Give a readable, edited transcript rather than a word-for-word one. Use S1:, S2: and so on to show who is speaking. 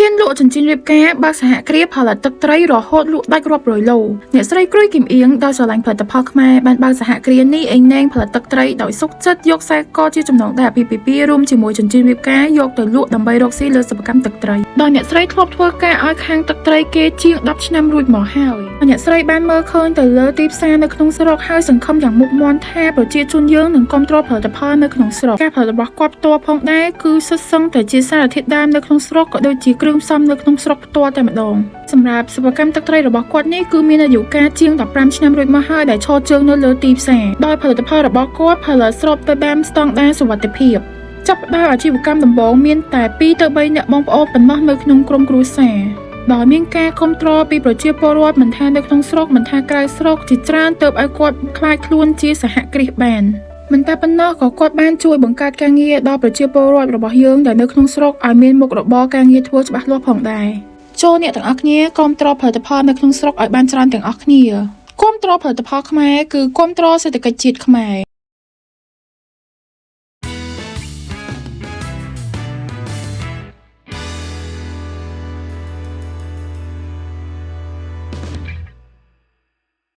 S1: ហ៊ានលក់ចិញ្ចៀនរៀបការបើកសហគ្រាសផលិតទឹកត្រីរហូតលក់ដាច់រាប់រយឡូអ្នកស្រីក្រួយគឹមអៀងដោយស្រឡាញ់ផលិតផលខ្មែរបានបើកសហគ្រាសនេះឯងណែងផលិតទឹកត្រីដោយសុខចិត្តយកខ្សែកជាចំណងដែលអាពាហ៍ពិពាហ៍រួមជាមួយចិញ្ចៀនរៀបការយកទៅលក់ដើម្បីរកស៊ីលើសិប្បកម្មទឹកត្រីដោយអ្នកស្រីធ្លាប់ធ្វើការឲ្យខាងទឹកត្រីគេជាង10ឆ្នាំរួចមកហើយអ្នកស្រីបានមើលឃើញទៅលើទីផ្សារនៅក្នុងស្រុកហើយសង្ឃឹមយ៉ាងមុតមាំថាប្រជាជនយើងនឹងគាំទ្រផលិតផលនៅក្នុងស្រុកការផលិតរបស់គាត់ផ្ទាល់ផងដែរគឺសុទ្ធសឹងតែជាសារធាតុដើមនៅក្នុងស្រុកក៏ដូចជាគ្រឿងផ្សំនៅក្នុងស្រុកផ្ទាល់តែម្ដងសម្រាប់សិប្បកម្មទឹកត្រីរបស់គាត់នេះគឺមានអាយុកាលជាង15ឆ្នាំរួចមកហើយដែលឈរជើងនៅលើទីផ្សារដោយផលិតផលរបស់គាត់ផលិតស្របទៅតាមស្តង់ដារសុវត្ថិភាពចាប់ផ្ដើមអាជីវកម្មដំបូងមានតែ2ទៅ3នាក់បងប្អូនប៉ុណ្ណោះនៅក្នុងក្រុមគ្រួសារដោយមានការគាំទ្រពីប្រជាពលរដ្ឋមិនថានៅក្នុងស្រុកមិនថាក្រៅស្រុកជាច្រើនទើបឲ្យគាត់ក្លាយខ្លួនជាសហគ្រាសបានមិនតែប៉ុណ្ណោះក៏គាត់បានជួយបង្កើតការងារដល់ប្រជាពលរដ្ឋរបស់យើងដែលនៅក្នុងស្រុកឲ្យមានមុខរបរការងារធ្វើច្បាស់លាស់ផងដែរចូលអ្នកទាំងអស់គ្នាគាំទ្រផលិតផលនៅក្នុងស្រុកឲ្យបានច្រើនទាំងអស់គ្នាគាំទ្រផលិតផលខ្មែរគឺគាំទ្រសេដ្ឋកិច្ចជាតិខ្មែរ